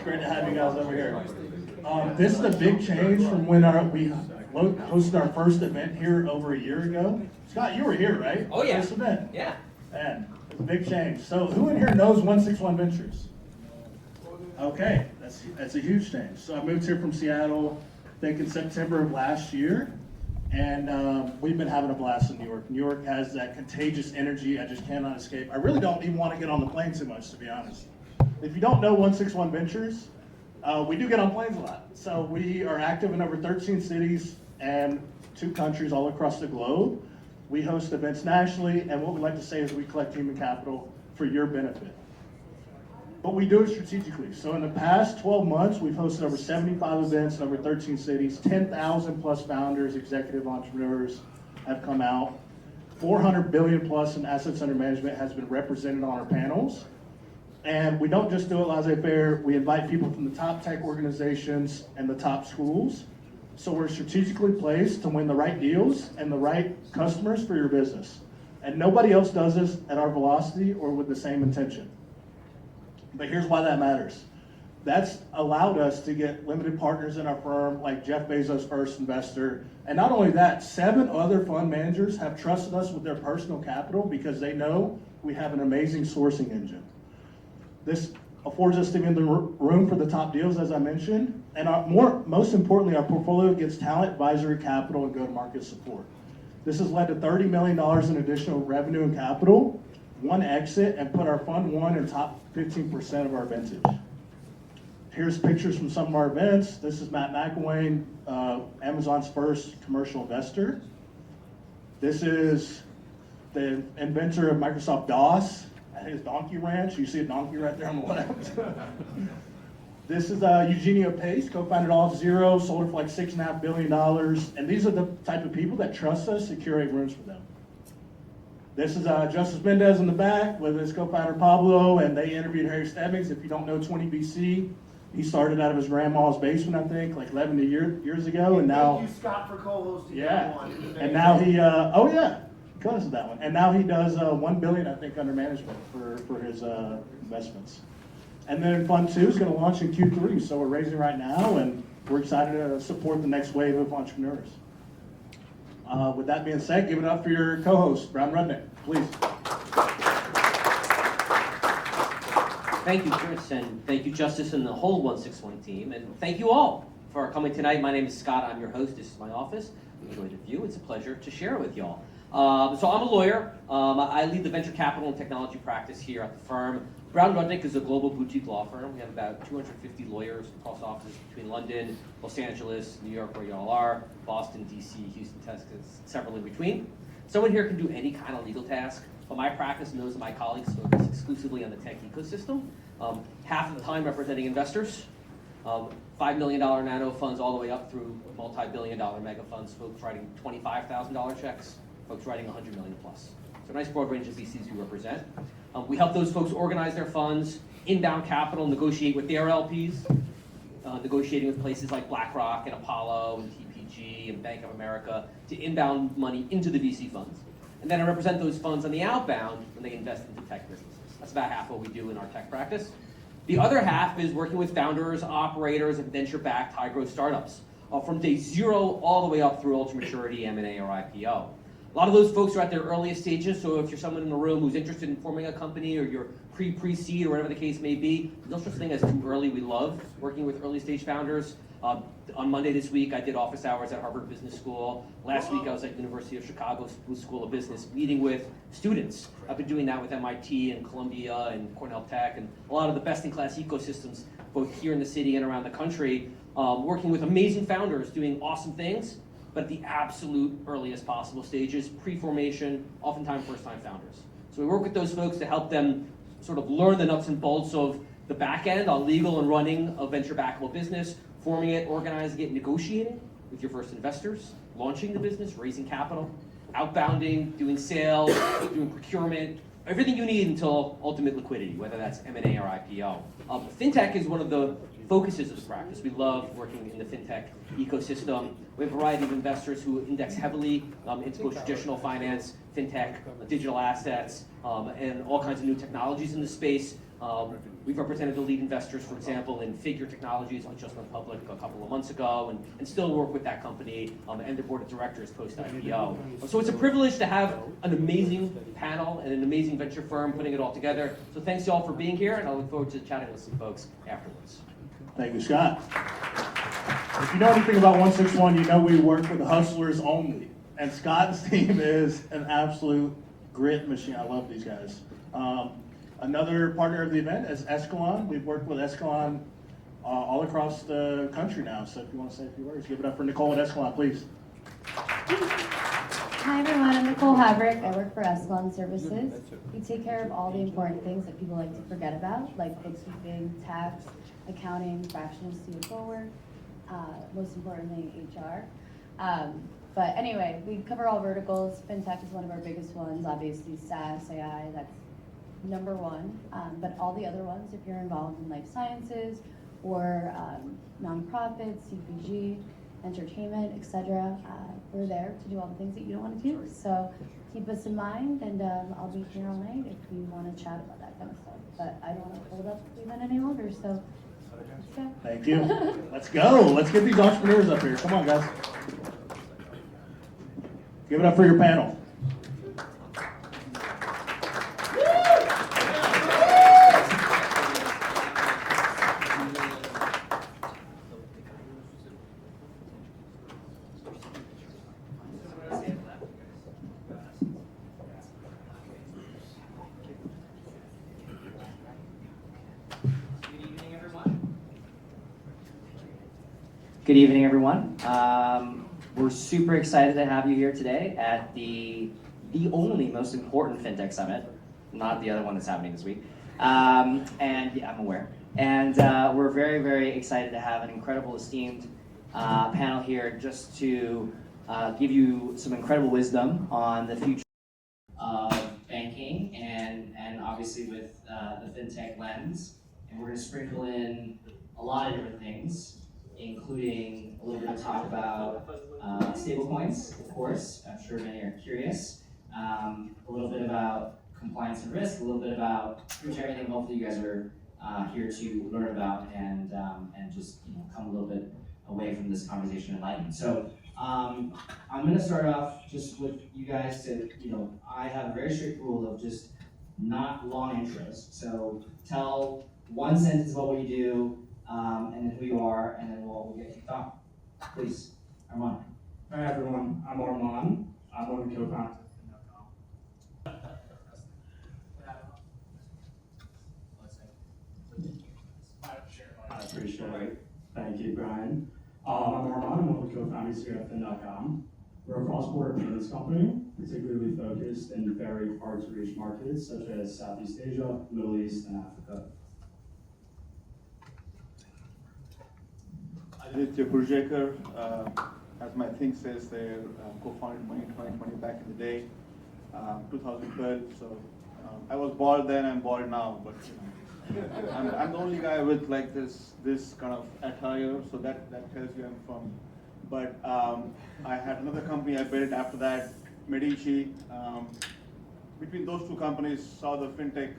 great to have you guys over here. This is a big change from when we hosted our first event here over a year ago. Scott, you were here, right? Oh yeah. First event. Yeah. Man, it's a big change. So who in here knows 161 Ventures? Okay, that's a huge change. So I moved here from Seattle, I think in September of last year, and we've been having a blast in New York. New York has that contagious energy I just cannot escape. I really don't even want to get on the plane too much, to be honest. If you don't know 161 Ventures, we do get on planes a lot. So we are active in over 13 cities and 2 countries all across the globe. We host events nationally, and what we like to say is we collect human capital for your benefit. But we do it strategically. So in the past 12 months, we've hosted over 75 events in over 13 cities. 10,000 plus founders, executive entrepreneurs have come out. 400 billion plus in assets under management has been represented on our panels. And we don't just do it laissez-faire. We invite people from the top tech organizations and the top schools. So we're strategically placed to win the right deals and the right customers for your business. And nobody else does this at our velocity or with the same intention. But here's why that matters. That's allowed us to get limited partners in our firm, like Jeff Bezos' first investor. And not only that, 7 other fund managers have trusted us with their personal capital because they know we have an amazing sourcing engine. This affords us to be in the room for the top deals, as I mentioned. And most importantly, our portfolio gets talent, advisory, capital, and go-to-market support. This has led to $30 million in additional revenue and capital, 1 exit, and put our Fund 1 in top 15% of our vintage. Here's pictures from some of our events. This is Matt McElwain, Amazon's first commercial investor. This is the inventor of Microsoft DOS at his donkey ranch. You see a donkey right there on the left. This is Eugenio Pace, co-founded Auth0, sold it for like $6.5 billion. And these are the type of people that trust us to curate rooms for them. This is Justice Mendez in the back with his co-founder Pablo, and they interviewed Harry Stebbings. If you don't know 20BC, he started out of his grandma's basement, I think, like 11 years ago, and now. Thank you, Scott, for co-hosting that one. And now he, oh yeah, co-hosted that one, and now he does $1 billion, I think, under management for his investments. And then Fund 2 is going to launch in Q3, so we're raising right now, and we're excited to support the next wave of entrepreneurs. With that being said, give it up for your co-host, Brown Rudnick, please. Thank you, Chris, and thank you, Justice, and the whole 161 team, and thank you all for coming tonight. My name is Scott. I'm your host. This is my office. Enjoy the view. It's a pleasure to share it with y'all. So I'm a lawyer. I lead the venture capital and technology practice here at the firm. Brown Rudnick is a global boutique law firm. We have about 250 lawyers across offices between London, Los Angeles, New York, where y'all are, Boston, DC, Houston, Texas, several in between. Someone here can do any kind of legal task, but my practice and those of my colleagues focus exclusively on the tech ecosystem. Half of the time representing investors, $5 million nano funds all the way up through multi-billion-dollar mega funds, folks writing $25,000 checks, folks writing $100 million plus. So a nice broad range of VCs we represent. We help those folks organize their funds, inbound capital, negotiate with their LPs, negotiating with places like BlackRock and Apollo and TPG and Bank of America to inbound money into the VC funds. And then I represent those funds on the outbound when they invest into tech businesses. That's about half what we do in our tech practice. The other half is working with founders, operators, and venture-backed high-growth startups from day 0 all the way up through ultra-maturity, M&A, or IPO. A lot of those folks are at their earliest stages, so if you're someone in the room who's interested in forming a company or you're pre-seed or whatever the case may be, there's no such thing as too early. We love working with early stage founders. On Monday this week, I did office hours at Harvard Business School. Last week, I was at University of Chicago School of Business meeting with students. I've been doing that with MIT and Columbia and Cornell Tech and a lot of the best-in-class ecosystems, both here in the city and around the country, working with amazing founders doing awesome things, but at the absolute earliest possible stages, pre-formation, oftentimes first-time founders. So we work with those folks to help them sort of learn the nuts and bolts of the back end on legal and running a venture-backable business, forming it, organizing it, negotiating with your first investors, launching the business, raising capital, outbounding, doing sales, doing procurement, everything you need until ultimate liquidity, whether that's M&A or IPO. FinTech is one of the focuses of this practice. We love working in the FinTech ecosystem. We have a variety of investors who index heavily into both traditional finance, FinTech, digital assets, and all kinds of new technologies in the space. We've represented the lead investors, for example, in Figure Technologies, which just went public a couple of months ago, and still work with that company and the board of directors post-IPO. So it's a privilege to have an amazing panel and an amazing venture firm putting it all together. So thanks y'all for being here, and I look forward to chatting with some folks afterwards. Thank you, Scott. If you know anything about 161, you know we work with the hustlers only. And Scott's team is an absolute grit machine. I love these guys. Another partner of the event is Escalon. We've worked with Escalon all across the country now. So if you want to say a few words, give it up for Nicole at Escalon, please. Hi everyone, I'm Nicole Havrick. I work for Escalon Services. We take care of all the important things that people like to forget about, like bookkeeping, tax, accounting, fractional CFO work, most importantly, HR. But anyway, we cover all verticals. FinTech is one of our biggest ones. Obviously, SaaS, AI, that's number one. But all the other ones, if you're involved in life sciences or nonprofits, CPG, entertainment, etc., we're there to do all the things that you don't want to do. So keep us in mind, and I'll be here all night if you want to chat about that kind of stuff. But I don't want to hold up the event any longer, so let's go. Thank you. Let's go. Let's get these entrepreneurs up here. Come on, guys. Give it up for your panel. Good evening, everyone. We're super excited to have you here today at the only most important FinTech Summit, not the other one that's happening this week. And yeah, I'm aware. And we're very, very excited to have an incredible, esteemed panel here just to give you some incredible wisdom on the future of banking and obviously with the FinTech lens. And we're going to sprinkle in a lot of different things, including a little bit of talk about stablecoins, of course. I'm sure many are curious. A little bit about compliance and risk, a little bit about pretty much everything hopefully you guys are here to learn about and just come a little bit away from this conversation enlightened. So I'm going to start off just with you guys to, I have a very strict rule of just not long intros. So tell one sentence about what you do, and then who you are, and then we'll get kicked off. Please, Arman. Hi everyone, I'm Arman. I'm one of the co-founders. I appreciate it. Thank you, Brian. I'm Arman. I'm one of the co-founders here at Fin.com. We're a cross-border payments company, particularly focused in very hard-to-reach markets such as Southeast Asia, Middle East, and Africa. Aditya Burjekar, as my thing says there, co-founded Money 2020 back in the day, 2012. So I was bored then, I'm bored now, but I'm the only guy with like this kind of attire, so that tells you I'm from. But I had another company I built after that, Medici. Between those two companies, saw the fintech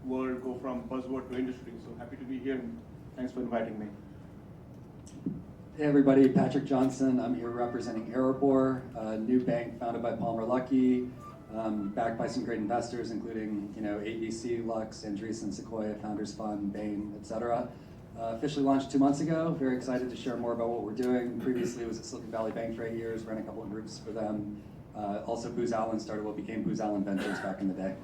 world go from buzzword to industry. So happy to be here, and thanks for inviting me. Hey everybody, Patrick Johnson. I'm here representing Airbor, a new bank founded by Palmer Luckey, backed by some great investors, including ABC, Lux, Andreessen, Sequoia, Founders Fund, Bain, etc. Officially launched 2 months ago. Very excited to share more about what we're doing. Previously was at Silicon Valley Bank for 8 years, ran a couple of groups for them. Also Booz Allen started what became Booz Allen Ventures back in the day.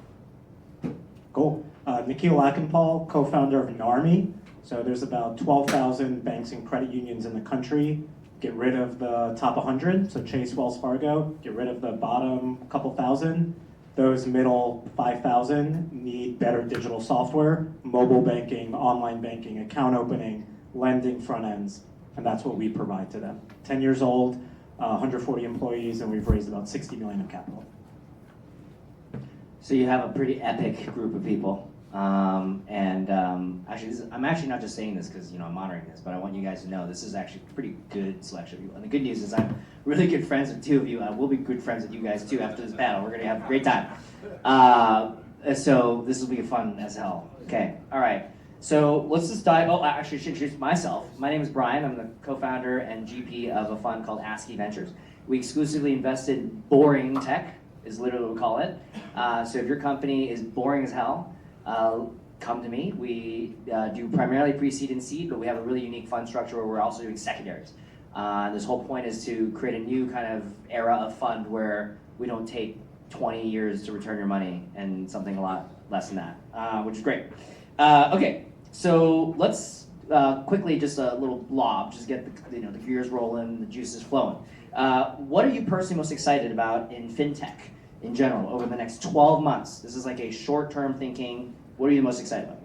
Cool. Nikil Kalenpal, co-founder of NARMY. So there's about 12,000 banks and credit unions in the country. Get rid of the top 100, so Chase, Wells Fargo. Get rid of the bottom couple thousand. Those middle 5,000 need better digital software, mobile banking, online banking, account opening, lending front ends, and that's what we provide to them. 10 years old, 140 employees, and we've raised about 60 million of capital. So you have a pretty epic group of people. I'm actually not just saying this because I'm monitoring this, but I want you guys to know this is actually a pretty good selection of people. And the good news is I'm really good friends with 2 of you. I will be good friends with you guys too after this panel. We're gonna have a great time. So this will be fun as hell. Okay, all right. So let's just dive, actually I should introduce myself. My name is Brian. I'm the co-founder and GP of a fund called ASCII Ventures. We exclusively invest in boring tech, is literally what we call it. So if your company is boring as hell, come to me. We do primarily pre-seed and seed, but we have a really unique fund structure where we're also doing secondaries. This whole point is to create a new kind of era of fund where we don't take 20 years to return your money and something a lot less than that, which is great. Okay, so let's quickly, just a little lob, just get the gears rolling, the juices flowing. What are you personally most excited about in fintech in general over the next 12 months? This is like a short-term thinking. What are you most excited about?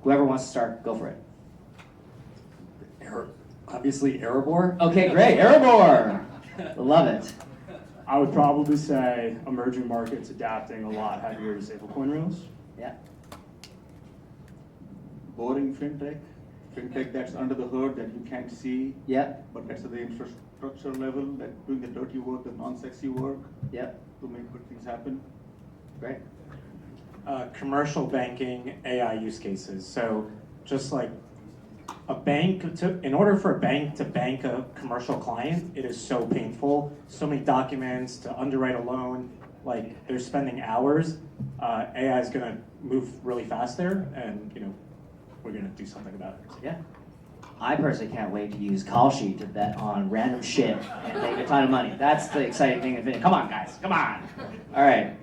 Whoever wants to start, go for it. Obviously, Airbor. Okay, great, Airbor. Love it. I would probably say emerging markets adapting a lot heavier to stablecoin rails. Yeah. Boring fintech that's under the hood that you can't see, Yeah. but that's at the infrastructure level, that doing the dirty work, the non-sexy work Yeah. to make good things happen. Great. Commercial banking AI use cases. So just like a bank, in order for a bank to bank a commercial client, it is so painful. So many documents to underwrite a loan, like they're spending hours. AI is gonna move really fast there, and we're gonna do something about it. Yeah. I personally can't wait to use call sheet to bet on random shit and make a ton of money. That's the exciting thing in fintech. Come on, guys, come on. All right.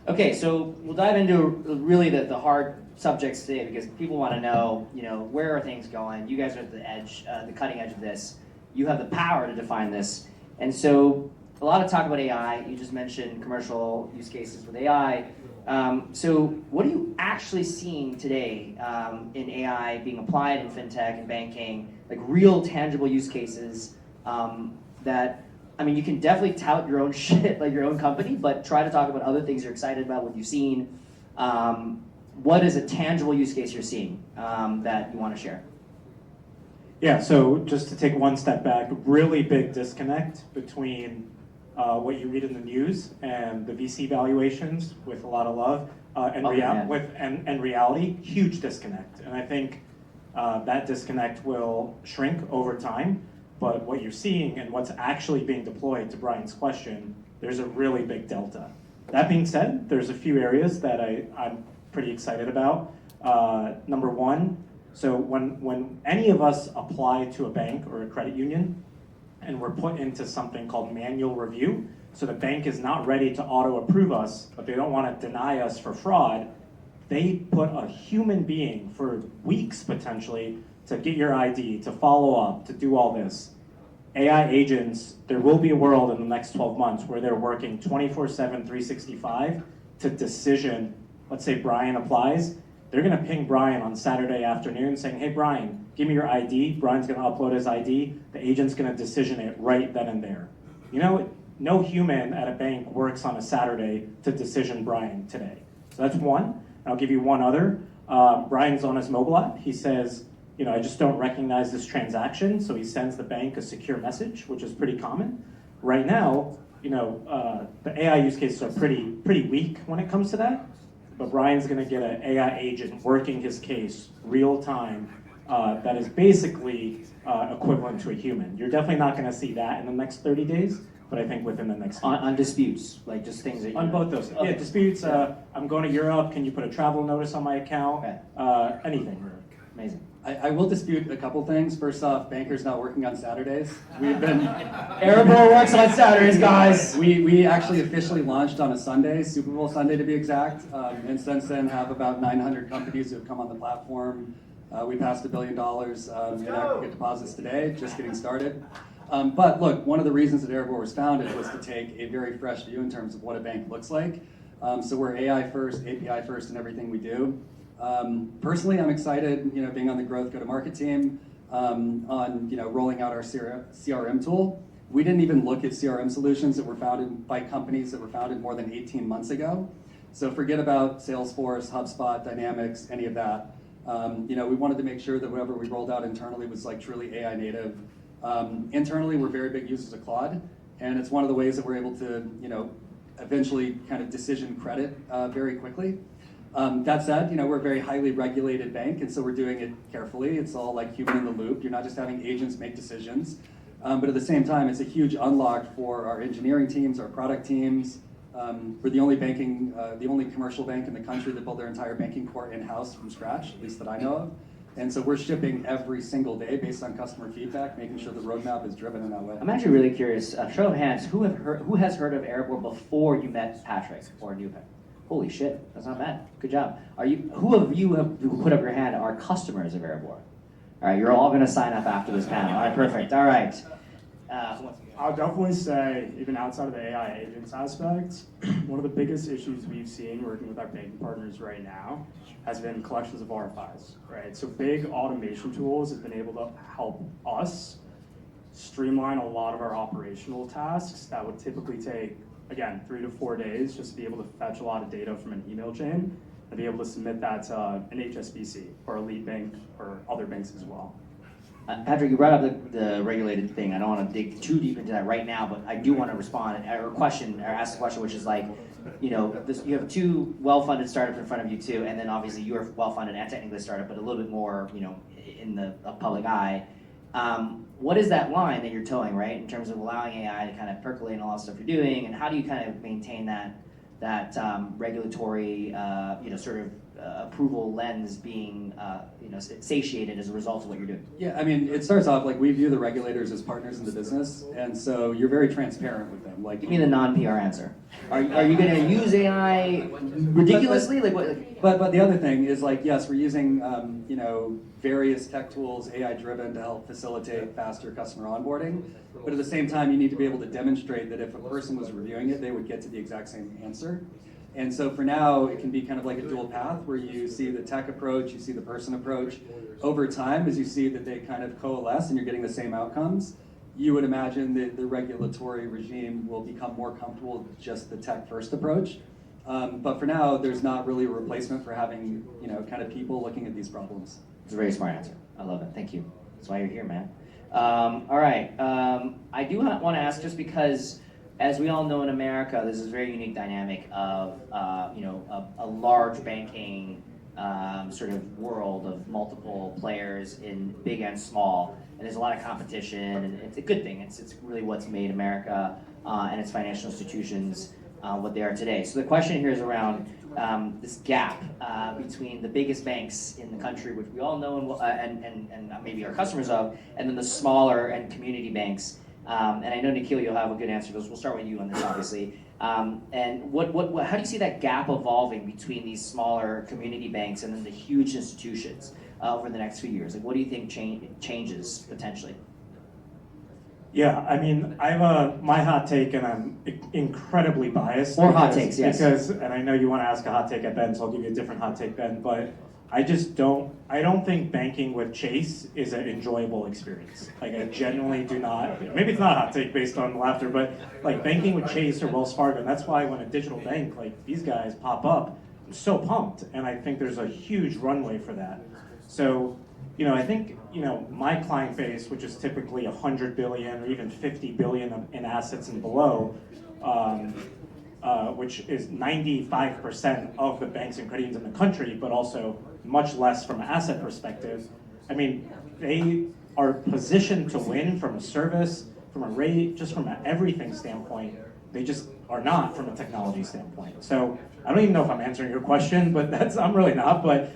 Okay, so we'll dive into really the hard subjects today because people want to know, where are things going? You guys are at the edge, the cutting edge of this. You have the power to define this. And so a lot of talk about AI. You just mentioned commercial use cases with AI. So what are you actually seeing today in AI being applied in fintech and banking, like real tangible use cases that, you can definitely tout your own shit, like your own company, but try to talk about other things you're excited about, what you've seen. What is a tangible use case you're seeing that you want to share? Yeah, so just to take one step back, really big disconnect between what you read in the news and the VC valuations, with a lot of love, and reality, huge disconnect. And I think that disconnect will shrink over time, but what you're seeing and what's actually being deployed, to Brian's question, there's a really big delta. That being said, there's a few areas that I'm pretty excited about. Number one, so when any of us apply to a bank or a credit union, and we're put into something called manual review, so the bank is not ready to auto-approve us, but they don't want to deny us for fraud, they put a human being for weeks potentially to get your ID, to follow up, to do all this. AI agents, there will be a world in the next 12 months where they're working 24/7, 365 to decision. Let's say Brian applies, they're gonna ping Brian on Saturday afternoon saying, hey Brian, give me your ID. Brian's gonna upload his ID. The agent's gonna decision it right then and there. No human at a bank works on a Saturday to decision Brian today. So that's one. I'll give you one other. Brian's on his mobile app. He says, I just don't recognize this transaction. So he sends the bank a secure message, which is pretty common. Right now, the AI use cases are pretty weak when it comes to that. But Brian's going to get an AI agent working his case real time that is basically equivalent to a human. You're definitely not going to see that in the next 30 days, but I think within the next on disputes, like just things that on both those. Okay. Yeah, disputes. I'm going to Europe. Can you put a travel notice on my account? Okay. Anything really. Amazing. I will dispute a couple things. First off, bankers not working on Saturdays. We've been Airbor works on Saturdays, guys. We actually officially launched on a Sunday, Super Bowl Sunday to be exact, and since then have about 900 companies who have come on the platform. We passed $1 billion in aggregate deposits today, just getting started. But look, one of the reasons that Airbor was founded was to take a very fresh view in terms of what a bank looks like. So we're AI first, API first in everything we do. Personally, I'm excited, being on the growth go-to-market team, on rolling out our CRM tool. We didn't even look at CRM solutions that were founded by companies that were founded more than 18 months ago. So forget about Salesforce, HubSpot, Dynamics, any of that. We wanted to make sure that whatever we rolled out internally was like truly AI native. Internally, we're very big users of Claude, and it's one of the ways that we're able to, eventually kind of decision credit very quickly. That said, we're a very highly regulated bank, and so we're doing it carefully. It's all like human in the loop. You're not just having agents make decisions, but at the same time, it's a huge unlock for our engineering teams, our product teams. We're the only commercial bank in the country that built their entire banking core in-house from scratch, at least that I know of. And so we're shipping every single day based on customer feedback, making sure the roadmap is driven in that way. I'm actually really curious. Show of hands, who has heard of Airbor before you met Patrick or knew him? Holy shit, that's not bad. Good job. Who of you have put up your hand are customers of Airbor? All right, you're all going to sign up after this panel. All right, perfect. All right. Who wants to go? I'll definitely say, even outside of the AI agents aspect, one of the biggest issues we've seen working with our banking partners right now has been collections of RFIs, right? So big automation tools have been able to help us streamline a lot of our operational tasks that would typically take, again, 3 to 4 days just to be able to fetch a lot of data from an email chain and be able to submit that to an HSBC or a lead bank or other banks as well. Patrick, you brought up the regulated thing. I don't want to dig too deep into that right now, but I do want to respond or ask a question, which is like, you have 2 well-funded startups in front of you too, and then obviously you're well-funded and technically a startup, but a little bit more, in the public eye. What is that line that you're towing, right, in terms of allowing AI to kind of percolate and all that stuff you're doing, and how do you kind of maintain that regulatory, sort of approval lens being, satiated as a result of what you're doing? Yeah, I mean, it starts off like we view the regulators as partners in the business, and so you're very transparent with them. Like, give me the non-PR answer. Are you going to use AI ridiculously? But the other thing is like, yes, we're using various tech tools, AI-driven, to help facilitate faster customer onboarding. But at the same time, you need to be able to demonstrate that if a person was reviewing it, they would get to the exact same answer. And so for now, it can be kind of like a dual path where you see the tech approach, you see the person approach. Over time, as you see that they kind of coalesce and you're getting the same outcomes, you would imagine that the regulatory regime will become more comfortable with just the tech-first approach. But for now, there's not really a replacement for having kind of people looking at these problems. It's a very smart answer. I love it. Thank you. That's why you're here, man. All right. I do want to ask, just because, as we all know in America, there's this very unique dynamic of a large banking sort of world of multiple players in big and small, and there's a lot of competition, and it's a good thing. It's really what's made America and its financial institutions what they are today. So the question here is around this gap between the biggest banks in the country, which we all know and maybe are customers of, and then the smaller and community banks. And I know, Nikil, you'll have a good answer to this. We'll start with you on this, obviously. And how do you see that gap evolving between these smaller community banks and then the huge institutions over the next few years? Like, what do you think changes potentially? Yeah, I mean, I have my hot take, and I'm incredibly biased. More hot takes, yes. And I know you want to ask a hot take at Ben, so I'll give you a different hot take, Ben. But I don't think banking with Chase is an enjoyable experience. Like, I genuinely do not. Maybe it's not a hot take based on laughter, but like banking with Chase or Wells Fargo, and that's why when a digital bank like these guys pop up, I'm so pumped, and I think there's a huge runway for that. So, I think, my client base, which is typically 100 billion or even 50 billion in assets and below, which is 95% of the banks and credit unions in the country, but also much less from an asset perspective. I mean, they are positioned to win from a service, from a rate, just from an everything standpoint. They just are not from a technology standpoint. So I don't even know if I'm answering your question, but I'm really not. But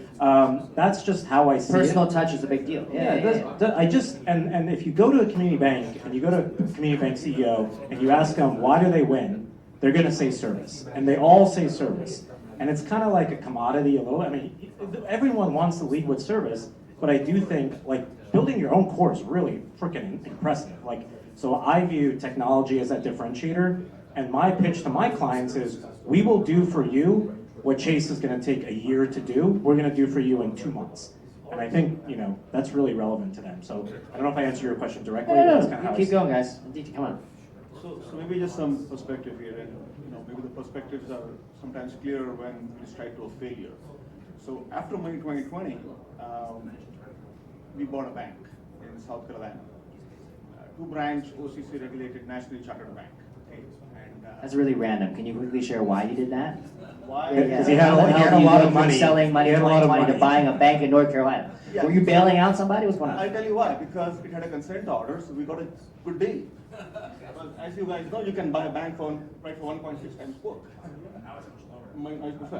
that's just how I see Personal it. touch is a big deal. And if you go to a community bank and you go to a community bank CEO and you ask them why do they win, they're going to say service, and they all say service. And it's kind of like a commodity a little. I mean, everyone wants to lead with service, but I do think like building your own core is really freaking impressive. Like, so I view technology as that differentiator. And my pitch to my clients is, we will do for you what Chase is going to take a year to do. We're going to do for you in 2 months. And I think, that's really relevant to them. So I don't know if I answered your question directly. No, That's kind of how keep I going, guys. Come on. So maybe just some perspective here, and maybe the perspectives are sometimes clearer when we strike to a failure. So after May 2020, we bought a bank in South Carolina, 2 branch OCC regulated nationally chartered bank. Okay? And That's really random. Can you quickly share why you did that? Why? Because he had a lot of money. Selling money He in had a lot of 2020 to money. buying a bank in North Carolina. Yeah. Were you bailing out somebody? What's going on? I'll tell you why, because it had a consent order, so we got a good deal. Well, as you guys know, you can buy a bank for 1.6 times book.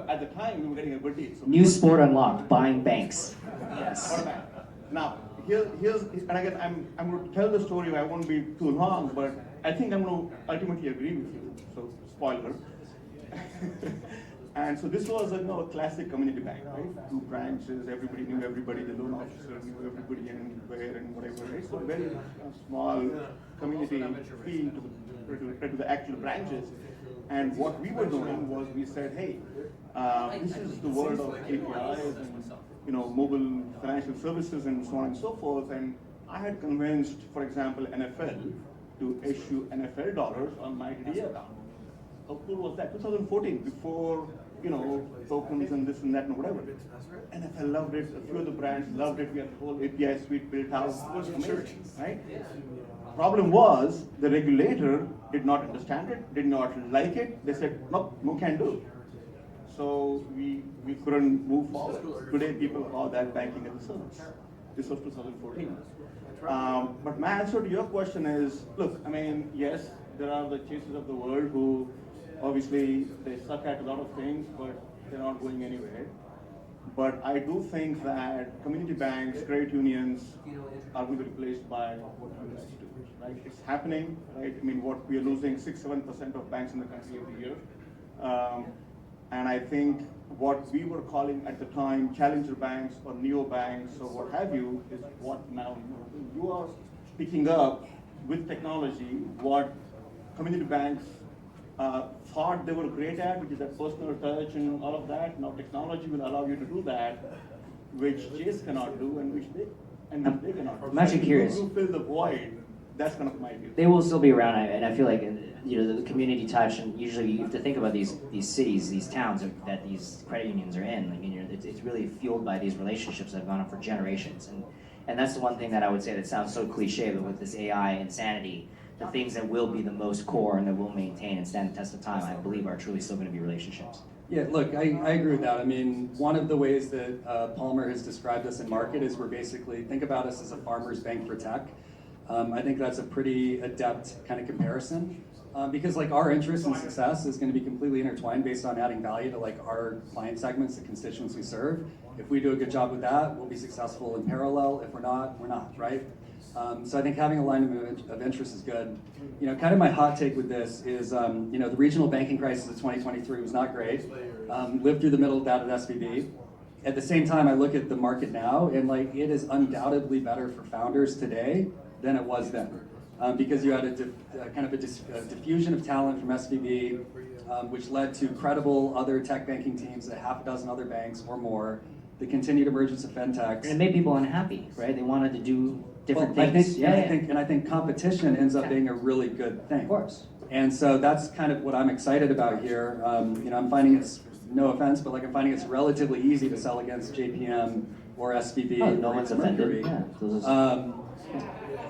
At the time, we were getting a good deal. So New sport unlocked, buying banks. Yes. What a bank. Now, here's, and again, I'm going to tell the story, I won't be too long, but I think I'm going to ultimately agree with you, so spoiler. And so this was a classic community bank, right? 2 branches, everybody knew everybody, the loan officer knew everybody and where and whatever, right? So very small community feel to the actual branches. And what we were doing was we said, hey, this is the world of APIs and mobile financial services and so on and so forth. And I had convinced, for example, NFL to issue NFL dollars on my DDA account. How cool was that? 2014, before tokens and this and that and whatever. NFL loved it. A few of the brands loved it. We had the whole API suite built out. It was amazing, right? Problem was the regulator did not understand it, did not like it. They said, no, no can do. So we couldn't move forward. Today people call that banking as a service. This was 2014. But my answer to your question is, look, I mean, yes, there are the chasers of the world who obviously they suck at a lot of things, but they're not going anywhere. But I do think that community banks, credit unions are going to be replaced by what you guys do, right? It's happening, right? I mean, we are losing 6-7% of banks in the country every year. And I think what we were calling at the time challenger banks or neo banks or what have you is what now you are picking up with technology what community banks thought they were great at, which is that personal touch and all of that. Now technology will allow you to do that, which Chase cannot do and which they cannot do. I'm actually curious. You fill the void. That's kind of my view. They will still be around, and I feel like the community touch, and usually you have to think about these cities, these towns that these credit unions are in. It's really fueled by these relationships that have gone on for generations, and that's the one thing that I would say that sounds so cliche, but with this AI insanity, the things that will be the most core and that will maintain and stand the test of time, I believe, are truly still going to be relationships. Yeah, look, I agree with that. I mean, one of the ways that Palmer has described us in market is we're basically, think about us as a farmer's bank for tech. I think that's a pretty adept kind of comparison because like our interest and success is going to be completely intertwined based on adding value to like our client segments, the constituents we serve. If we do a good job with that, we'll be successful in parallel. If we're not, right? So I think having alignment of interest is good. Kind of my hot take with this is, the regional banking crisis of 2023 was not great. Lived through the middle of that at SVB. At the same time, I look at the market now, and like it is undoubtedly better for founders today than it was then, because you had a diffusion of talent from SVB, which led to credible other tech banking teams at half a dozen other banks or more. The continued emergence of fintechs. And it made people unhappy, right? They wanted to do different things. I think competition ends up being a really good thing. Of course. And so that's kind of what I'm excited about here. I'm finding it's, no offense, but like I'm finding it's relatively easy to sell against JPM or SVB. Oh, no or one's Mercury. offended. Yeah,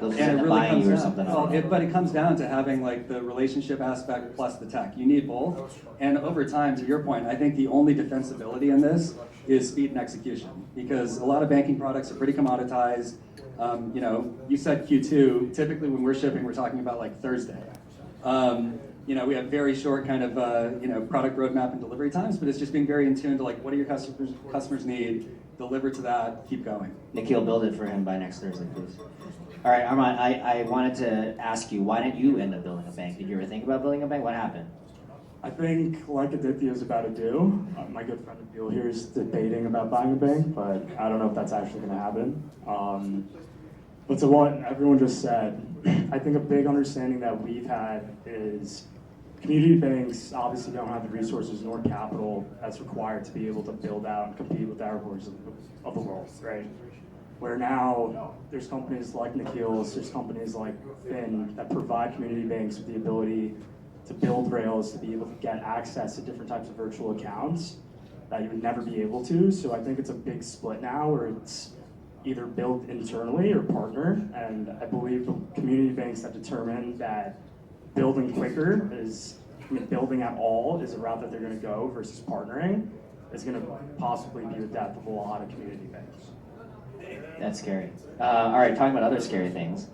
those And it really buying comes you or down, something. but it comes down to having like the relationship aspect plus the tech. You need both. And over time, to your point, I think the only defensibility in this is speed and execution, because a lot of banking products are pretty commoditized. You said Q2. Typically, when we're shipping, we're talking about like Thursday. We have very short kind of product roadmap and delivery times, but it's just being very in tune to like what do your customers need, deliver to that, keep going. Nikhil, build it for him by next Thursday, please. All right, Arman, I wanted to ask you, why didn't you end up building a bank? Did you ever think about building a bank? What happened? I think, like Aditya is about to do, my good friend Abdul here is debating about buying a bank, but I don't know if that's actually going to happen. But to what everyone just said, I think a big understanding that we've had is community banks obviously don't have the resources nor capital that's required to be able to build out and compete with the Airbors of the world, right? Where now there's companies like Nikil's, there's companies like Fin that provide community banks with the ability to build rails, to be able to get access to different types of virtual accounts that you would never be able to. So I think it's a big split now where it's either built internally or partner. And I believe the community banks have determined that building quicker is I mean, building at all is a route that they're going to go versus partnering is going to possibly be the death of a lot of community banks. That's scary. All right, talking about other scary things.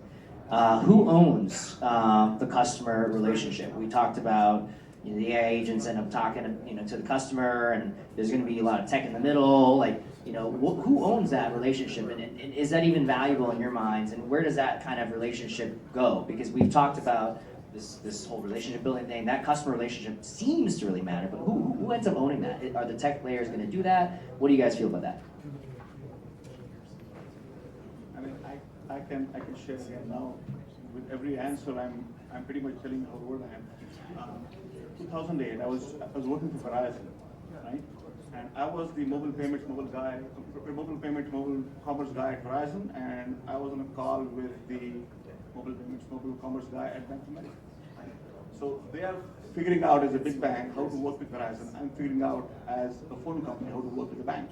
Who owns the customer relationship? We talked about the AI agents end up talking to the customer, and there's going to be a lot of tech in the middle. Like, who owns that relationship, and is that even valuable in your minds? And where does that kind of relationship go? Because we've talked about this whole relationship building thing. That customer relationship seems to really matter, but who ends up owning that? Are the tech players going to do that? What do you guys feel about that? I mean, I can share here now. With every answer, I'm pretty much telling you how old I am. 2008, I was working for Verizon, right? And I was the mobile commerce guy at Verizon, and I was on a call with the mobile commerce guy at Bank of America. So they are figuring out as a big bank how to work with Verizon. I'm figuring out as a phone company how to work with the bank.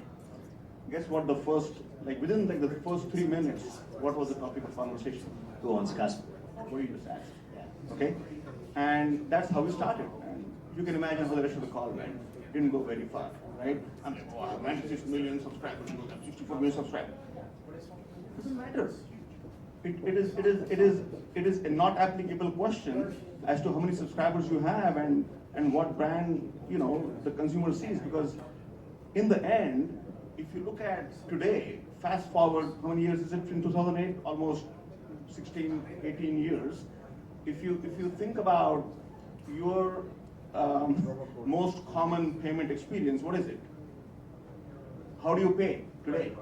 Guess what? Within the first 3 minutes, what was the topic of conversation? Who owns the customer? What you just asked. Okay, and that's how we started. And you can imagine how the rest of the call went. Didn't go very far, right? I mean, I have 96 million subscribers. You have 64 million subscribers. Doesn't matter. It is a not applicable question as to how many subscribers you have and what brand the consumer sees, because in the end, if you look at today, fast forward, how many years is it in 2008? Almost 16, 18 years. If you think about your most common payment experience, what is it? How do you pay today?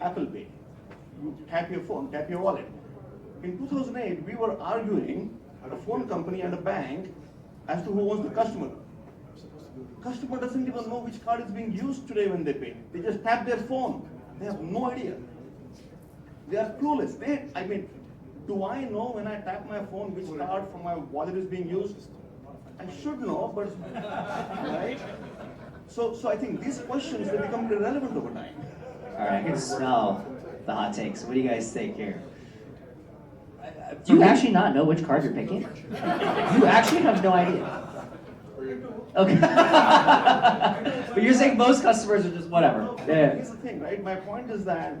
Apple Pay. You tap your phone, tap your wallet. In 2008, we were arguing, a phone company and a bank, as to who owns the customer. Customer doesn't even know which card is being used today when they pay. They just tap their phone. They have no idea. They are clueless. Do I know when I tap my phone which card from my wallet is being used? I should know, but right? So I think these questions, they become irrelevant over time. All right, I can smell the hot takes. What do you guys think here? Do you actually not know which card you're picking? You actually have no idea. Okay. But you're saying most customers are just whatever. Yeah. Here's the thing, right? My point is that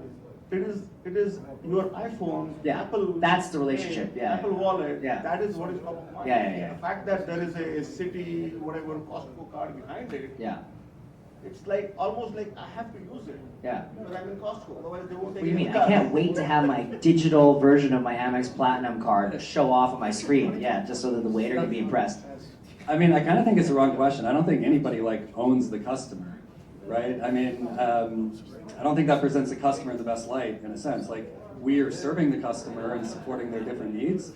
it is your iPhone, Yeah, Apple. that's the relationship, yeah. Apple Wallet. Yeah. That is what is top of mind. Yeah. The fact that there is a city, whatever, Costco card behind it. Yeah. It's almost like I have to use it. Yeah. Because I'm in Costco, otherwise they won't take What do you it. mean? I can't wait to have my digital version of my Amex Platinum card show off on my screen. Yeah, just so that the waiter can be impressed. I mean, I kind of think it's the wrong question. I don't think anybody owns the customer, right? I mean, I don't think that presents the customer in the best light, in a sense. We are serving the customer and supporting their different needs.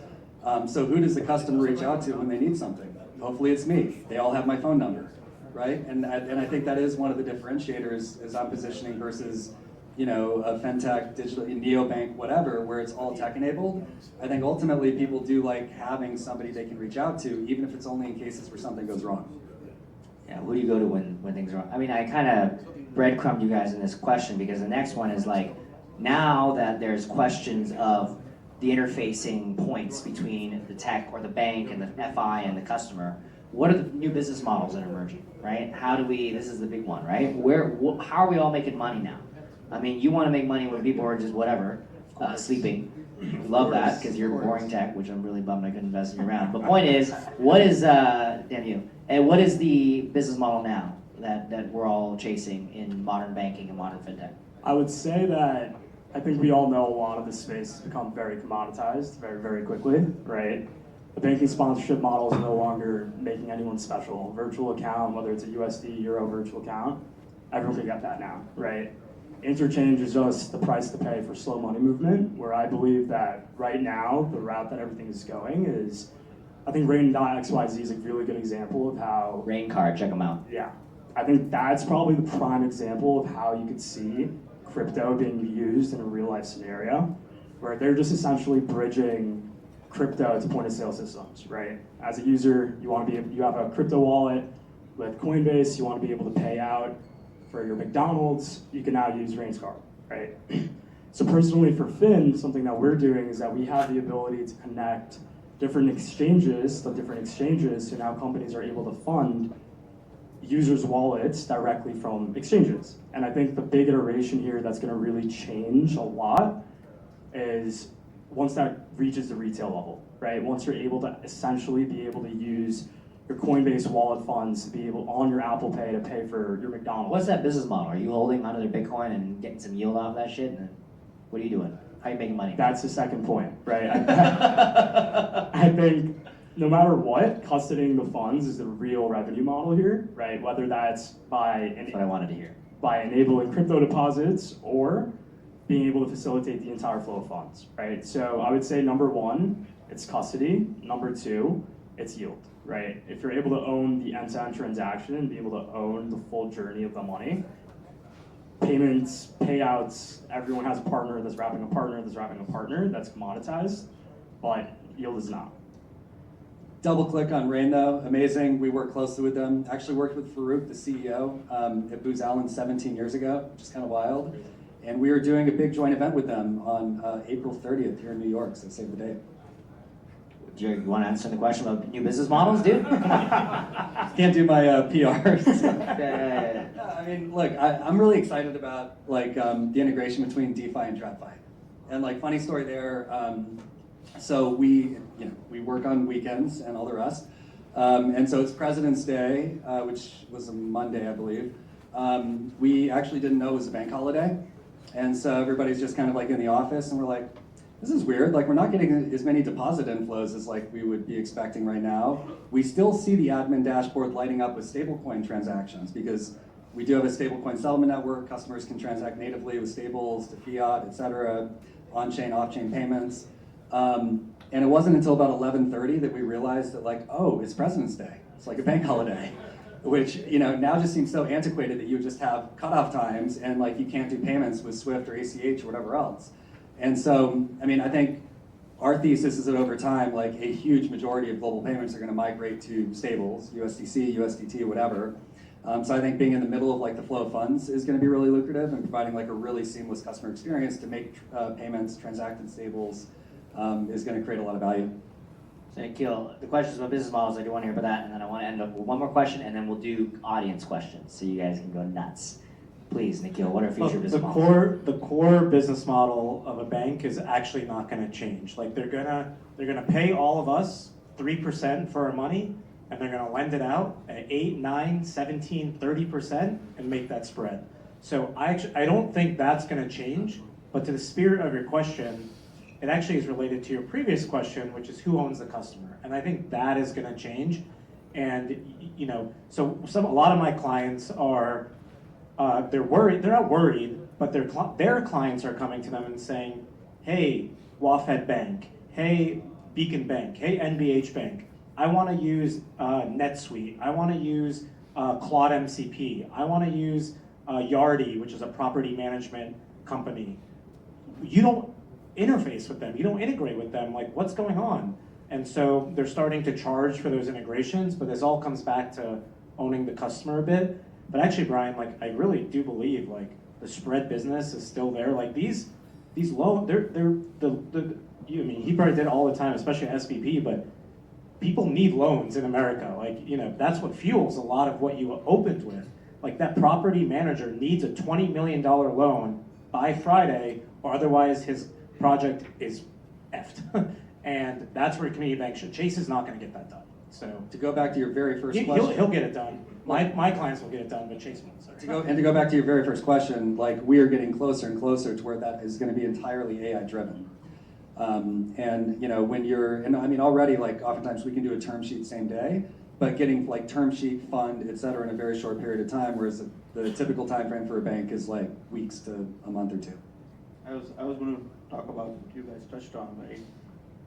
So who does the customer reach out to when they need something? Hopefully it's me. They all have my phone number, right? And I think that is one of the differentiators as I'm positioning versus, a fintech, digital, neobank, whatever, where it's all tech enabled. I think ultimately people do like having somebody they can reach out to, even if it's only in cases where something goes wrong. Yeah, who do you go to when things are wrong? I mean, I kind of breadcrumbed you guys in this question because the next one is now that there's questions of the interfacing points between the tech or the bank and the FI and the customer, what are the new business models that are emerging, right? This is the big one, right? How are we all making money now? I mean, you want to make money when people are just whatever, sleeping. You love that because you're boring tech, which I'm really bummed I couldn't invest in your round. But point is, what is the business model now that we're all chasing in modern banking and modern fintech? I would say that I think we all know a lot of this space has become very commoditized very, very quickly, right? The banking sponsorship model is no longer making anyone special. Virtual account, whether it's a USD, Euro virtual account, everyone can get that now, right? Interchange is just the price to pay for slow money movement, where I believe that right now, the route that everything is going is, I think Rain.xyz is a really good example of how... Rain card, check them out. Yeah. I think that's probably the prime example of how you could see crypto being used in a real life scenario, where they're just essentially bridging crypto to point of sale systems, right? As a user, you have a crypto wallet with Coinbase, you want to be able to pay out for your McDonald's, you can now use Rain's card, right? So personally for Fin, something that we're doing is that we have the ability to connect different exchanges, so now companies are able to fund users' wallets directly from exchanges. And I think the big iteration here that's going to really change a lot is once that reaches the retail level, right? Once you're able to essentially be able to use your Coinbase wallet funds to be able on your Apple Pay to pay for your McDonald's. What's that business model? Are you holding onto their Bitcoin and getting some yield off that shit? And what are you doing? How are you making money? That's the second point, right? I think no matter what, custodying the funds is the real revenue model here, right? Whether that's That's what I wanted to hear. by enabling crypto deposits or being able to facilitate the entire flow of funds, right? So I would say number one, it's custody. Number two, it's yield, right? If you're able to own the end-to-end transaction and be able to own the full journey of the money, payments, payouts, everyone has a partner that's wrapping a partner that's wrapping a partner that's commoditized, but yield is not. Double click on Rain though, amazing. We work closely with them. Actually worked with Farouk, the CEO, at Booz Allen 17 years ago, which is kind of wild. And we were doing a big joint event with them on April 30th here in New York, so save the date. You want to answer the question about new business models, dude? Can't do my PR. Yeah. I mean, look, I'm really excited about like the integration between DeFi and TradFi. And like funny story there, so we work on weekends and all the rest. And so it's President's Day, which was a Monday, I believe. We actually didn't know it was a bank holiday. And so everybody's just kind of like in the office and we're like, this is weird. Like we're not getting as many deposit inflows as like we would be expecting right now. We still see the admin dashboard lighting up with stablecoin transactions because we do have a stablecoin settlement network. Customers can transact natively with stables to fiat, et cetera, on-chain, off-chain payments. And it wasn't until about 11:30 that we realized that like, oh, it's President's Day. It's like a bank holiday, which now just seems so antiquated that you just have cutoff times and like you can't do payments with Swift or ACH or whatever else. And so, I mean, I think our thesis is that over time, like a huge majority of global payments are going to migrate to stables, USDC, USDT, whatever. So I think being in the middle of like the flow of funds is going to be really lucrative and providing like a really seamless customer experience to make payments, transact in stables is going to create a lot of value. So Nikil, the questions about business models, I do want to hear about that, and then I want to end up with one more question, and then we'll do audience questions, so you guys can go nuts. Please, Nikil, what are future business models? The core business model of a bank is actually not going to change. Like they're gonna pay all of us 3% for our money, and they're gonna lend it out at 8, 9, 17, 30% and make that spread. So I don't think that's going to change. But to the spirit of your question, it actually is related to your previous question, which is who owns the customer, and I think that is going to change. And so a lot of my clients are. They're worried. They're not worried, but their clients are coming to them and saying, "Hey, Wafed Bank. Hey, Beacon Bank. Hey, NBH Bank. I want to use NetSuite. I want to use Claude MCP. I want to use Yardi, which is a property management company. You don't interface with them. You don't integrate with them. Like, what's going on?" And so they're starting to charge for those integrations, but this all comes back to owning the customer a bit. But actually, Brian, like I really do believe like the spread business is still there. Like these loans, I mean, he probably did it all the time, especially at SVP. But people need loans in America. Like that's what fuels a lot of what you opened with. Like that property manager needs a $20 million loan by Friday, or otherwise his project is effed. And that's where community bank should. Chase is not going to get that done. So To go back to your very first question. he'll get it done. My clients will get it done, but Chase won't. Sorry. To go back to your very first question, like we are getting closer and closer to where that is going to be entirely AI driven. And when I mean already like oftentimes we can do a term sheet same day, but getting like term sheet, fund, et cetera in a very short period of time, whereas the typical time frame for a bank is like weeks to a month or two. I was going to talk about what you guys touched on, right?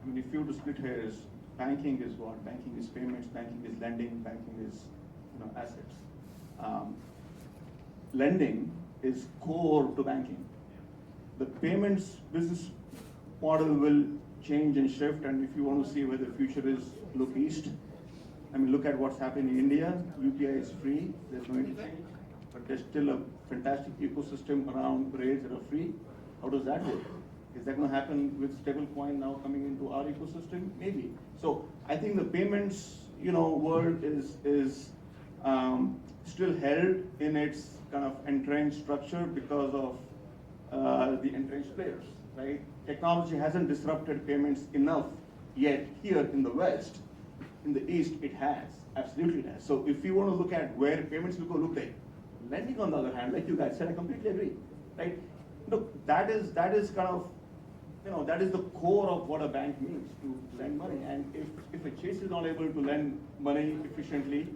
I mean, if you were to split hairs, banking is what? Banking is payments, banking is lending, banking is assets. Lending is core to banking. The payments business model will change and shift, and if you want to see where the future is, look east. I mean, look at what's happening in India. UPI is free, there's no interchange, but there's still a fantastic ecosystem around rails that are free. How does that work? Is that going to happen with stablecoin now coming into our ecosystem? Maybe. So I think the payments, world is still held in its kind of entrenched structure because of the entrenched players, right? Technology hasn't disrupted payments enough yet here in the West. In the East, it has. Absolutely it has. So if you want to look at where payments will go, look there. Lending, on the other hand, like you guys said, I completely agree, right? Look, that is kind of, that is the core of what a bank means, to lend money. And if a Chase is not able to lend money efficiently,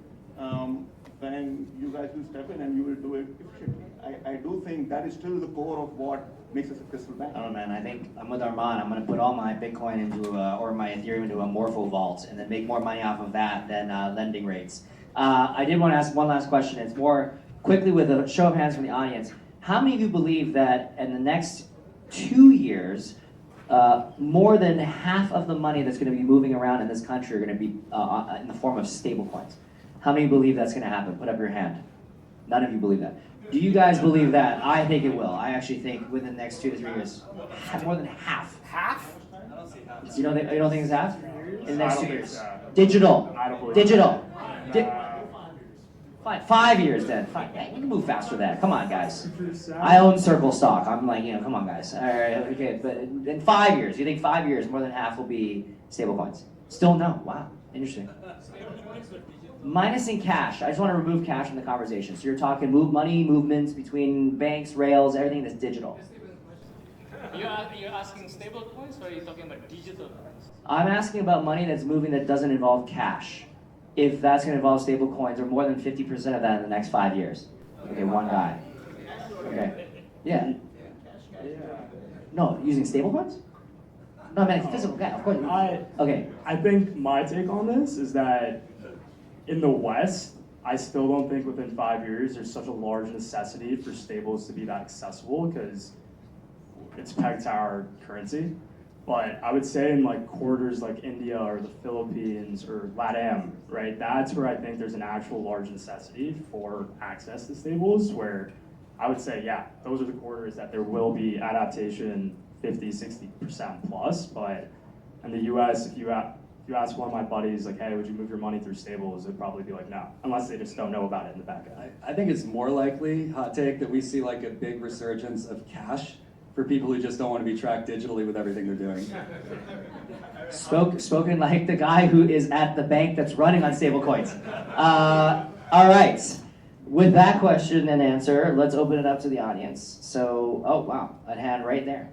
then you guys will step in and you will do it efficiently. I do think that is still the core of what makes a successful bank. I don't know, man. I think I'm with Arman. I'm going to put all my Bitcoin into or my Ethereum into a Morpho vault and then make more money off of that than lending rates. I did want to ask one last question. It's more quickly with a show of hands from the audience. How many of you believe that in the next 2 years, more than half of the money that's going to be moving around in this country are going to be in the form of stablecoins? How many believe that's going to happen? Put up your hand. None of you believe that. Do you guys believe that? I think it will. I actually think within the next 2 to 3 years, more than half. Half? You don't think it's half? In the next 2 years. So. Digital. I don't believe Digital. that. 5 years then. Hey, we can move faster than that. Come on, guys. I own Circle stock. I'm like, come on, guys. All right, okay. But in 5 years, you think 5 years, more than half will be stablecoins? Still no. Wow. Interesting. Minusing cash. I just want to remove cash from the conversation. So you're talking money movements between banks, rails, everything that's digital. You're asking stable coins or are you talking about digital coins? I'm asking about money that's moving that doesn't involve cash. If that's going to involve stable coins or more than 50% of that in the next 5 years. Okay, one guy. Okay. Yeah. No, using stable coins? No, I mean physical cash, of course. Okay. I think my take on this is that in the West, I still don't think within 5 years there's such a large necessity for stables to be that accessible because it's pegged to our currency. But I would say in like quarters like India or the Philippines or LATAM, right? That's where I think there's an actual large necessity for access to stables where I would say, yeah, those are the quarters that there will be adaptation 50, 60% plus. But in the US, if you ask one of my buddies, like, hey, would you move your money through stables? They'd probably be like, no, unless they just don't know about it in the back end. I think it's more likely, hot take, that we see like a big resurgence of cash for people who just don't want to be tracked digitally with everything they're doing. Spoken like the guy who is at the bank that's running on stablecoins. All right. With that question and answer, let's open it up to the audience. So, oh wow, a hand right there.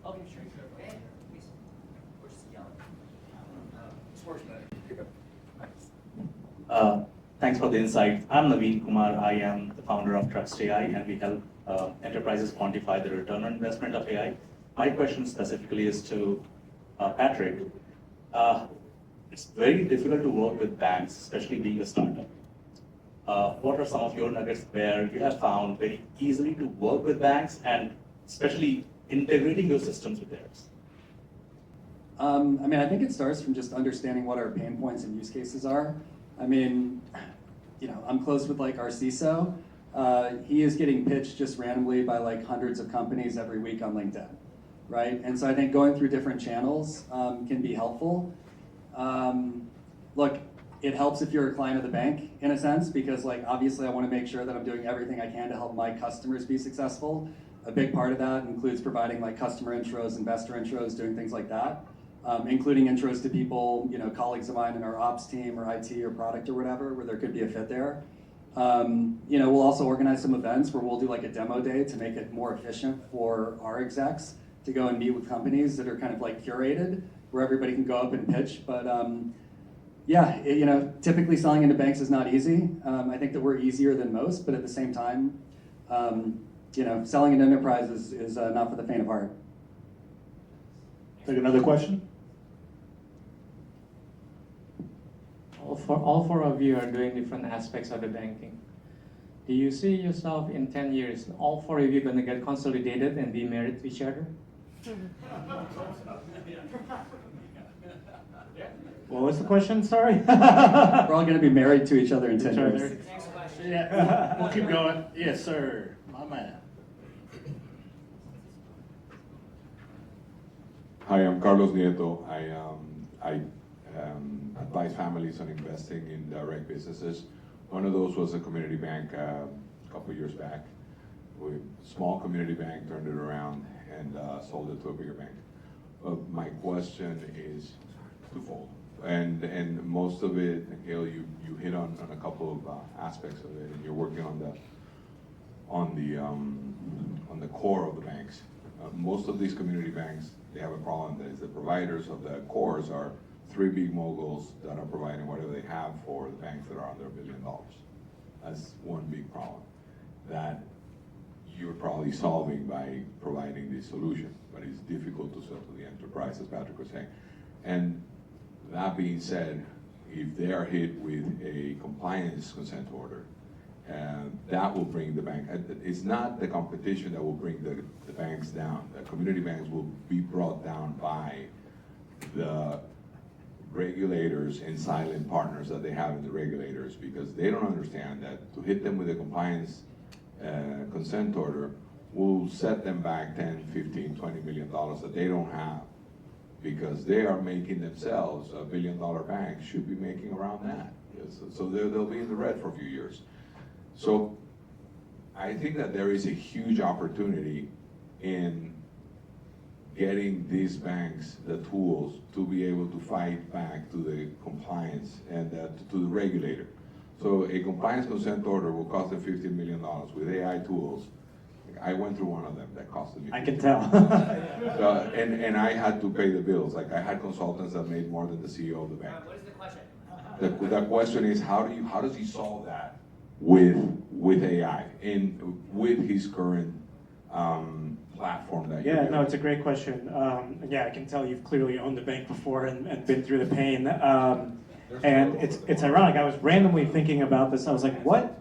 Okay, sure. Thanks for the insight. I'm Naveen Kumar. I am the founder of Trust AI, and we help enterprises quantify the return on investment of AI. My question specifically is to Patrick. It's very difficult to work with banks, especially being a startup. What are some of your nuggets where you have found very easily to work with banks and especially integrating your systems with theirs? I mean, I think it starts from just understanding what our pain points and use cases are. I mean, I'm close with like our CISO. He is getting pitched just randomly by like hundreds of companies every week on LinkedIn, right? And so I think going through different channels can be helpful. Look, it helps if you're a client of the bank in a sense, because like obviously I want to make sure that I'm doing everything I can to help my customers be successful. A big part of that includes providing like customer intros, investor intros, doing things like that. Including intros to people, colleagues of mine in our ops team or IT or product or whatever, where there could be a fit there. We'll also organize some events where we'll do like a demo day to make it more efficient for our execs to go and meet with companies that are kind of like curated, where everybody can go up and pitch. But typically selling into banks is not easy. I think that we're easier than most, but at the same time, selling into enterprises is not for the faint of heart. Take another question. All four of you are doing different aspects of the banking. Do you see yourself in 10 years, all four of you going to get consolidated and be married to each other? What was the question? Sorry. We're all going to be married to each other in 10 years. Yeah, we'll keep going. Yes, sir. My man. Hi, I'm Carlos Nieto. I advise families on investing in direct businesses. One of those was a community bank a couple years back. Small community bank turned it around and sold it to a bigger bank. My question is twofold, and most of it, Nikil, you hit on a couple of aspects of it, and you're working on the core of the banks. Most of these community banks, they have a problem that is the providers of the cores are three big moguls that are providing whatever they have for the banks that are under $1 billion. That's one big problem that you're probably solving by providing this solution, but it's difficult to sell to the enterprise, as Patrick was saying. And that being said, if they are hit with a compliance consent order, that will bring the bank, it's not the competition that will bring the banks down. The community banks will be brought down by the regulators and silent partners that they have in the regulators, because they don't understand that to hit them with a compliance consent order will set them back 10, 15, $20 million that they don't have, because they are making themselves a $1 billion bank should be making around that. So they'll be in the red for a few years. So I think that there is a huge opportunity in getting these banks the tools to be able to fight back to the compliance and to the regulator. So a compliance consent order will cost them $15 million with AI tools. I went through one of them that costed me. I can tell. And I had to pay the bills. Like I had consultants that made more than the CEO of the bank. What is the question? The question is how does he solve that with AI and with his current platform that you're no, it's a great question. Yeah, I can tell you've clearly owned a bank before and been through the pain. And it's ironic. I was randomly thinking about this. I was like, what?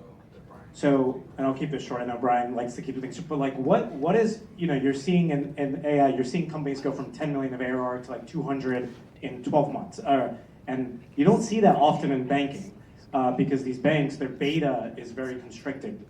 So, and I'll keep this short. I know Brian likes to keep things short, but like, what is, you're seeing in AI, you're seeing companies go from 10 million of ARR to like 200 in 12 months. And you don't see that often in banking because these banks, their beta is very constricted.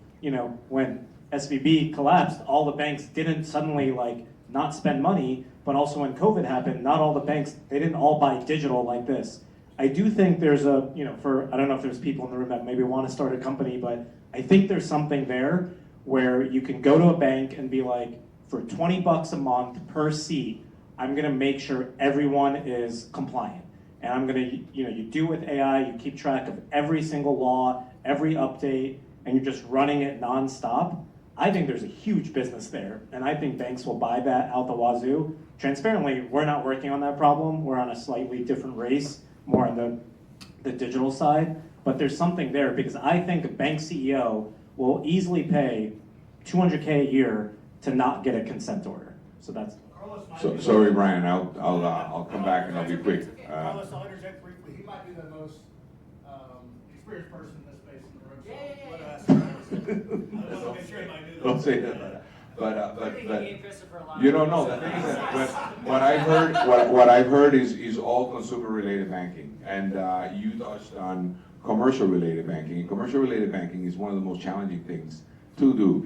When SVB collapsed, all the banks didn't suddenly like not spend money, but also when COVID happened, not all the banks, they didn't all buy digital like this. I do think there's I don't know if there's people in the room that maybe want to start a company, but I think there's something there where you can go to a bank and be like, for $20 a month per seat, I'm gonna make sure everyone is compliant. And I'm gonna, you do with AI, you keep track of every single law, every update, and you're just running it nonstop. I think there's a huge business there, and I think banks will buy that out the wazoo. Transparently, we're not working on that problem. We're on a slightly different race, more on the digital side, but there's something there because I think a bank CEO will easily pay $200K a year to not get a consent order. So that's. Sorry, Brian. I'll come back and I'll be quick. Carlos, I'll interject briefly. He might be the most experienced person in this space in the room. So I want to make sure I do. Don't say that. But you don't know. The thing is that what I've heard is all consumer related banking, and you touched on commercial related banking. And commercial related banking is one of the most challenging things to do.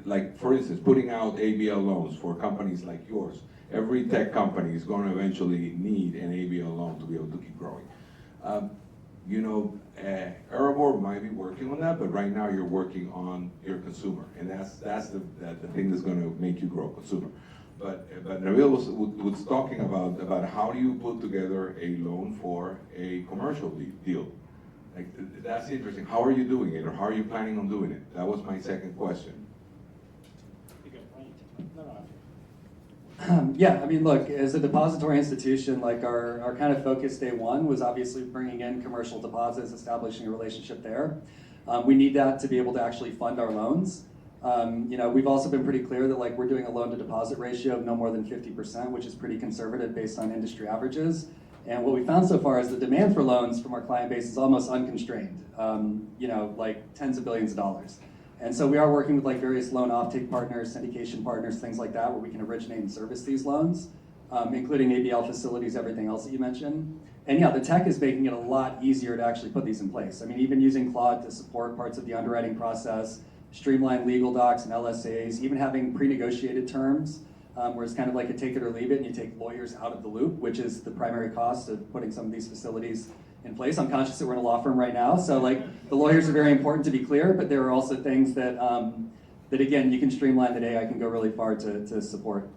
Like for instance, putting out ABL loans for companies like yours. Every tech company is going to eventually need an ABL loan to be able to keep growing. Airbor might be working on that, but right now you're working on your consumer, and that's the thing that's going to make you grow, consumer. But Nabil was talking about how do you put together a loan for a commercial deal. Like that's interesting. How are you doing it, or how are you planning on doing it? That was my second question. Yeah, I mean, look, as a depository institution, like our kind of focus day one was obviously bringing in commercial deposits, establishing a relationship there. We need that to be able to actually fund our loans. We've also been pretty clear that like we're doing a loan to deposit ratio of no more than 50%, which is pretty conservative based on industry averages. And what we found so far is the demand for loans from our client base is almost unconstrained, like tens of billions of dollars. And so we are working with like various loan offtake partners, syndication partners, things like that, where we can originate and service these loans, including ABL facilities, everything else that you mentioned. And yeah, the tech is making it a lot easier to actually put these in place. I mean, even using Claude to support parts of the underwriting process, streamline legal docs and LSAs, even having pre-negotiated terms where it's kind of like a take it or leave it, and you take lawyers out of the loop, which is the primary cost of putting some of these facilities in place. I'm conscious that we're in a law firm right now, so like the lawyers are very important to be clear, but there are also things that, that again, you can streamline the day. I can go really far to support.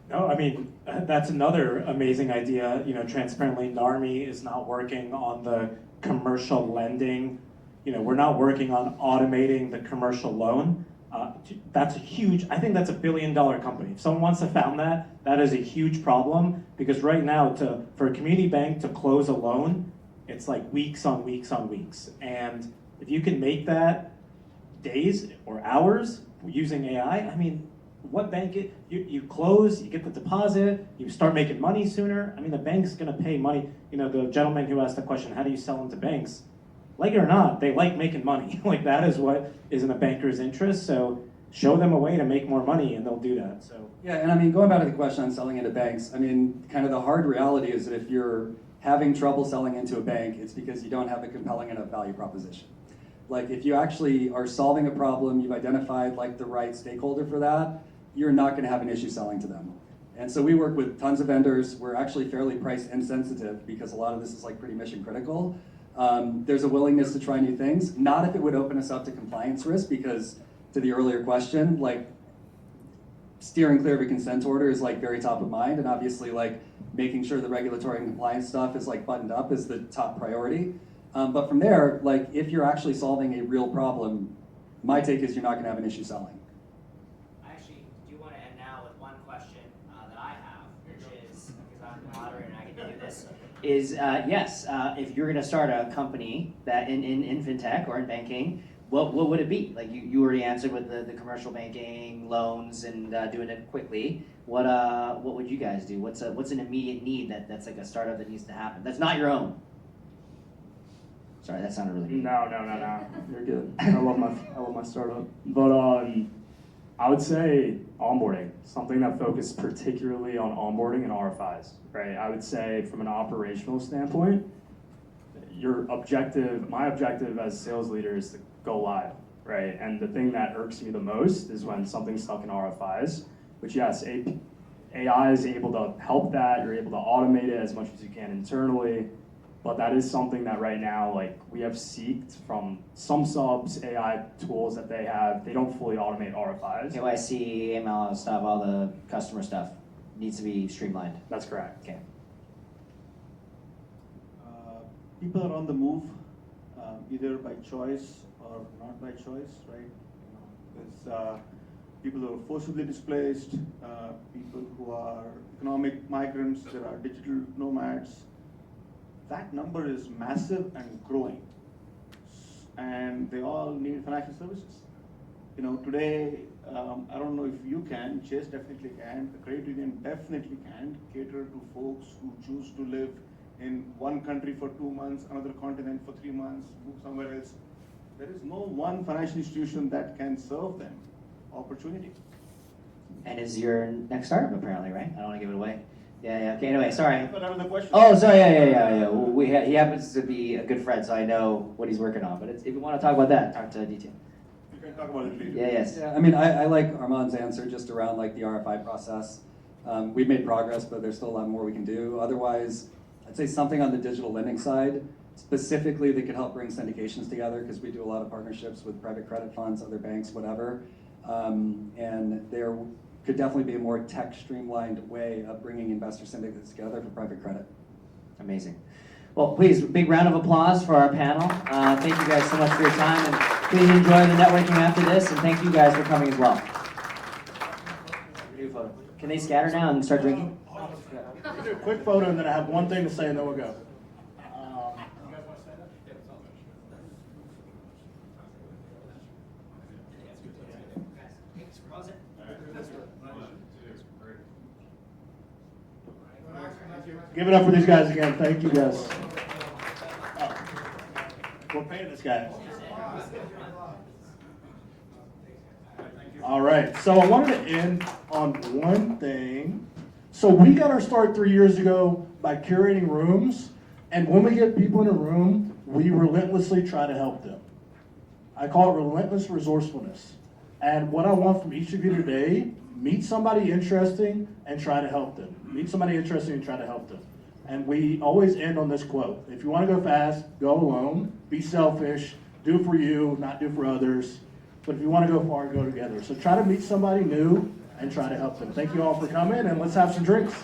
No, I mean, that's another amazing idea. You know, transparently, NARMY is not working on the commercial lending. You know, we're not working on automating the commercial loan. That's a huge, I think that's $1 billion company. If someone wants to found that, that is a huge problem, because right now, for a community bank to close a loan, it's like weeks on weeks on weeks. And if you can make that days or hours using AI, I mean, what bank, you close, you get the deposit, you start making money sooner. I mean, the bank's gonna pay money. You know, the gentleman who asked the question, how do you sell into banks? Like it or not, they like making money. Like that is what is in a banker's interest. So show them a way to make more money and they'll do that. So yeah, and I mean, going back to the question on selling into banks, I mean, kind of the hard reality is that if you're having trouble selling into a bank, it's because you don't have a compelling enough value proposition. Like if you actually are solving a problem, you've identified like the right stakeholder for that, you're not going to have an issue selling to them. And so we work with tons of vendors. We're actually fairly price insensitive because a lot of this is like pretty mission critical. There's a willingness to try new things, not if it would open us up to compliance risk, because to the earlier question, like steering clear of a consent order is like very top of mind, and obviously like making sure the regulatory and compliance stuff is like buttoned up is the top priority. But from there, like if you're actually solving a real problem, my take is you're not going to have an issue selling. I actually do want to end now with one question that I have, which is, because I'm the moderator and I get to do this, is yes, if you're going to start a company that in fintech or in banking, what would it be? Like you already answered with the commercial banking, loans, and doing it quickly. What would you guys do? What's an immediate need that's like a startup that needs to happen? That's not your own. Sorry, that sounded really good. No. You're good. I love my startup. But I would say onboarding, something that focused particularly on onboarding and RFIs, right? I would say from an operational standpoint, my objective as a sales leader is to go live, right? And the thing that irks me the most is when something's stuck in RFIs, which yes, AI is able to help that. You're able to automate it as much as you can internally. But that is something that right now, like we have seeked from some subs, AI tools that they have, they don't fully automate RFIs. KYC, AML stuff, all the customer stuff needs to be streamlined. That's correct. Okay. People are on the move, either by choice or not by choice, right? There's people who are forcibly displaced, people who are economic migrants, there are digital nomads. That number is massive and growing, and they all need financial services. You know, today, I don't know if you can, Chase definitely can, the credit union definitely can cater to folks who choose to live in one country for 2 months, another continent for 3 months, move somewhere else. There is no one financial institution that can serve them opportunity. And is your next startup apparently, right? I don't want to give it away. Yeah. Okay. Anyway, sorry. But that was the question. Oh, sorry. Yeah. Well, he happens to be a good friend, so I know what he's working on. But if you want to talk about that, talk to detail. You can talk about it later. Yes. Yeah, I mean, I like Arman's answer just around like the RFI process. We've made progress, but there's still a lot more we can do. Otherwise, I'd say something on the digital lending side, specifically that could help bring syndications together, because we do a lot of partnerships with private credit funds, other banks, whatever. And there could definitely be a more tech streamlined way of bringing investor syndicates together for private credit. Amazing. Well, please, big round of applause for our panel. Thank you guys so much for your time, and please enjoy the networking after this, and thank you guys for coming as well. Can they scatter now and start drinking? We'll do a quick photo, and then I have one thing to say, and then we'll go. Give it up for these guys again. Thank you, guys. Oh. We're paying this guy. All right. So I wanted to end on one thing. So we got our start 3 years ago by curating rooms. And when we get people in a room, we relentlessly try to help them. I call it relentless resourcefulness. And what I want from each of you today, meet somebody interesting and try to help them. Meet somebody interesting and try to help them. And we always end on this quote. If you want to go fast, go alone. Be selfish. Do for you, not do for others. But if you want to go far, go together. So try to meet somebody new and try to help them. Thank you all for coming, and let's have some drinks.